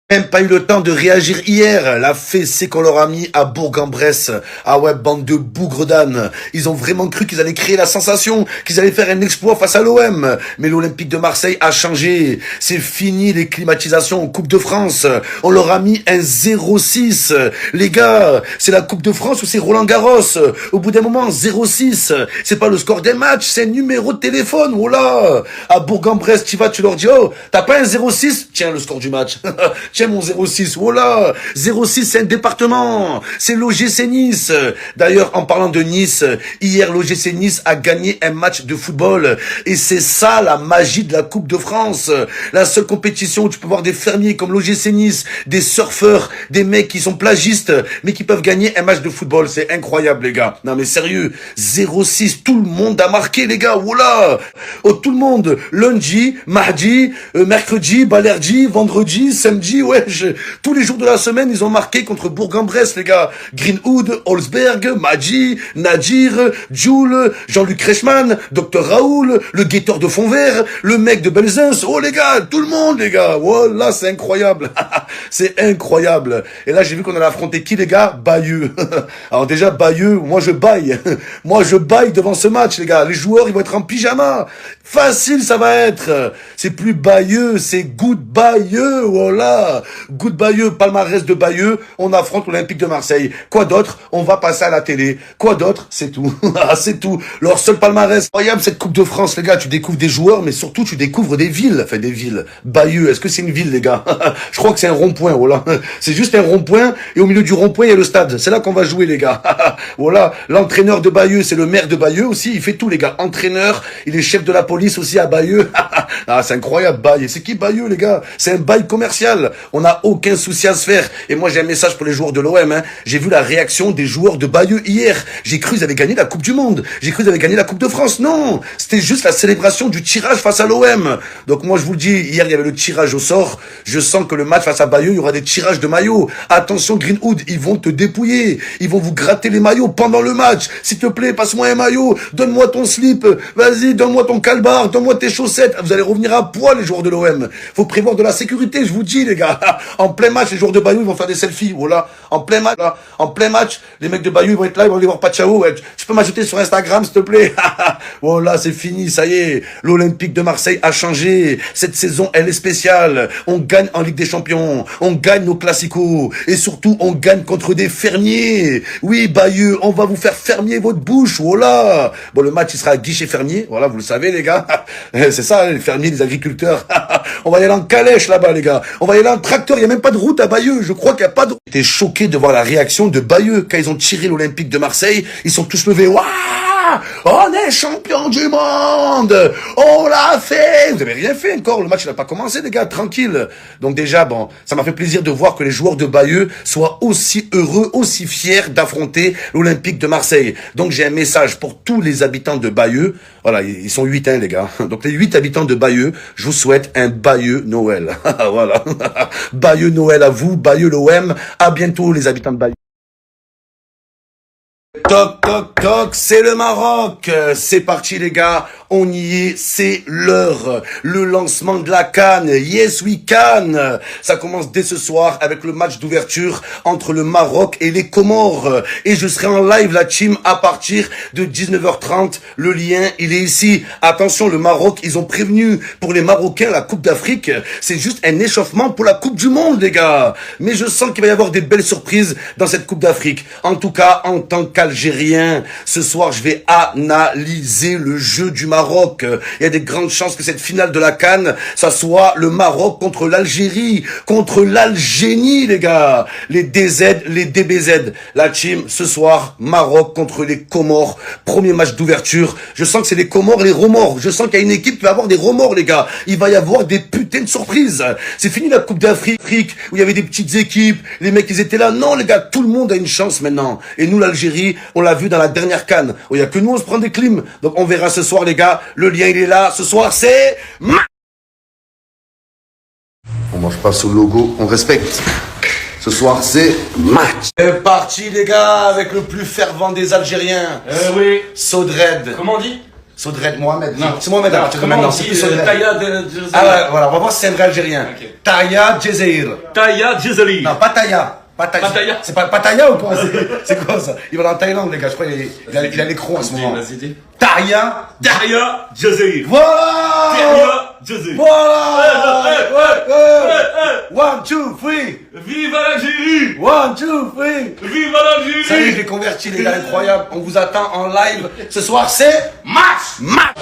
Même pas eu le temps de réagir hier. La fessée qu'on leur a mis à Bourg-en-Bresse. Ah ouais, bande de bougres d'âne. Ils ont vraiment cru qu'ils allaient créer la sensation, qu'ils allaient faire un exploit face à l'OM. Mais l'Olympique de Marseille a changé. C'est fini les climatisations en Coupe de France. On leur a mis un 0-6. Les gars, c'est la Coupe de France ou c'est Roland Garros? Au bout d'un moment, 0-6. C'est pas le score des matchs, c'est un numéro de téléphone. Oh là! À Bourg-en-Bresse, tu leur dis, oh, t'as pas un 0-6? Tiens, le score du match. Tiens mon 06, voilà, 06 c'est un département, c'est l'OGC Nice. D'ailleurs, en parlant de Nice, hier l'OGC Nice a gagné un match de football et c'est ça la magie de la Coupe de France. La seule compétition où tu peux voir des fermiers comme l'OGC Nice, des surfeurs, des mecs qui sont plagistes mais qui peuvent gagner un match de football, c'est incroyable les gars. Non mais sérieux, 06, tout le monde a marqué les gars, voilà. Oh tout le monde, lundi, mardi, mercredi, balerdi, vendredi, samedi, wesh, tous les jours de la semaine, ils ont marqué contre Bourg-en-Bresse, les gars. Greenwood, Holzberg, Madji, Nadir, Jules, Jean-Luc Reichmann, Dr Raoul, le guetteur de Fontvert, le mec de Belzins. Oh, les gars, tout le monde, les gars. Oh, là, c'est incroyable. C'est incroyable. Et là, j'ai vu qu'on allait affronter qui, les gars? Bayeux. Alors déjà, Bayeux, moi, je baille. Moi, je baille devant ce match, les gars. Les joueurs, ils vont être en pyjama. Facile, ça va être. C'est plus Bayeux, c'est Good Bayeux. Voilà. Good Bayeux, palmarès de Bayeux, on affronte l'Olympique de Marseille. Quoi d'autre? On va passer à la télé. Quoi d'autre? C'est tout. C'est tout. Leur seul palmarès. Incroyable cette Coupe de France, les gars. Tu découvres des joueurs, mais surtout tu découvres des villes. Enfin, des villes. Bayeux, est-ce que c'est une ville, les gars? Je crois que c'est un rond-point, voilà. C'est juste un rond-point, et au milieu du rond-point, il y a le stade. C'est là qu'on va jouer, les gars. Voilà. L'entraîneur de Bayeux, c'est le maire de Bayeux aussi. Il fait tout, les gars. Entraîneur, il est chef de la police aussi à Bayeux. Ah, c'est incroyable, Bayeux. C'est qui Bayeux, les gars? C'est un bail commercial. On n'a aucun souci à se faire. Et moi, j'ai un message pour les joueurs de l'OM. Hein. J'ai vu la réaction des joueurs de Bayeux hier. J'ai cru qu'ils avaient gagné la Coupe du Monde. J'ai cru qu'ils avaient gagné la Coupe de France. Non, c'était juste la célébration du tirage face à l'OM. Donc moi, je vous le dis, hier, il y avait le tirage au sort. Je sens que le match face à Bayeux, il y aura des tirages de maillots. Attention, Greenwood, ils vont te dépouiller. Ils vont vous gratter les maillots pendant le match. S'il te plaît, passe-moi un maillot. Donne-moi ton slip. Vas-y, donne-moi ton calbar. Donne-moi tes chaussettes. Vous allez revenir à poil, les joueurs de l'OM. Faut prévoir de la sécurité, je vous dis, les gars. En plein match, les joueurs de Bayeux, ils vont faire des selfies. Voilà. En plein match, là. En plein match, les mecs de Bayeux, ils vont être là, ils vont aller voir Pachao. Ouais. Tu peux m'ajouter sur Instagram, s'il te plaît. Voilà, c'est fini, ça y est. L'Olympique de Marseille a changé. Cette saison, elle est spéciale. On gagne en Ligue des Champions. On gagne nos classicos. Et surtout, on gagne contre des fermiers. Oui, Bayeux, on va vous faire fermier votre bouche. Voilà. Bon, le match, il sera à guichet fermier. Voilà, vous le savez, les gars. C'est ça, les fermiers, les agriculteurs. On va y aller en calèche, là-bas, les gars. On va y aller en tracteur. Il n'y a même pas de route à Bayeux. Je crois qu'il n'y a pas de route. J'étais choqué de voir la réaction de Bayeux. Quand ils ont tiré l'Olympique de Marseille, ils sont tous levés. Waouh! On est champion du monde! On l'a fait! Vous avez rien fait encore. Le match n'a pas commencé, les gars. Tranquille. Donc déjà, bon, ça m'a fait plaisir de voir que les joueurs de Bayeux soient aussi heureux, aussi fiers d'affronter l'Olympique de Marseille. Donc j'ai un message pour tous les habitants de Bayeux. Voilà, ils sont 8, hein, les gars. Donc les 8 habitants de Bayeux, je vous souhaite un Bayeux Noël. Voilà. Bayeux Noël à vous, Bayeux l'OM. À bientôt, les habitants de Bayeux. Toc, toc, toc, c'est le Maroc. C'est parti, les gars. On y est, c'est l'heure. Le lancement de la CAN. Yes, we can. Ça commence dès ce soir avec le match d'ouverture entre le Maroc et les Comores. Et je serai en live, la team, à partir de 19h30. Le lien, il est ici. Attention, le Maroc, ils ont prévenu pour les Marocains la Coupe d'Afrique. C'est juste un échauffement pour la Coupe du Monde, les gars. Mais je sens qu'il va y avoir des belles surprises dans cette Coupe d'Afrique. En tout cas, en tant qu'Algérien, ce soir, je vais analyser le jeu du Maroc. Il y a des grandes chances que cette finale de la CAN, ça soit le Maroc contre l'Algérie, contre l'Algénie, les gars. Les DZ, les DBZ. La team, ce soir, Maroc contre les Comores. Premier match d'ouverture. Je sens que c'est les Comores et les remords. Je sens qu'il y a une équipe qui va avoir des remords, les gars. Il va y avoir des putains de surprises. C'est fini la Coupe d'Afrique où il y avait des petites équipes. Les mecs, ils étaient là. Non, les gars, tout le monde a une chance maintenant. Et nous, l'Algérie, on l'a vu dans la dernière CAN. Il n'y a que nous, on se prend des clims. Donc, on verra ce soir, les gars. Le lien, il est là. Ce soir, c'est... On mange pas sous le logo, on respecte. Ce soir, c'est match. C'est parti, les gars, avec le plus fervent des Algériens. Oui. Sodred. Comment on dit? Sodred Mohamed. Non. C'est Mohamed à partir de Comment maintenant. on C'est dit plus Sodred. Taya Djezaïr? Ah ouais, voilà, on va voir si c'est un vrai Algérien. Ok. Taya Djezaïr. Taya Djezaïr. Non, pas Taya. Pattaya. C'est pas Pattaya ou quoi? C'est quoi ça? Il va en Thaïlande, les gars. Je crois qu'il a l'écran en ce moment. Vas-y, dis. Taya. Taya Djezaïr. Voilà! Taya Djezaïr. Voilà! Ouais. 1, 2, 3! Vive l'Algérie! 1, 2, 3! Vive l'Algérie! Ça y est, je l'ai converti, les gars, incroyable. On vous attend en live. Ce soir, c'est Match! match!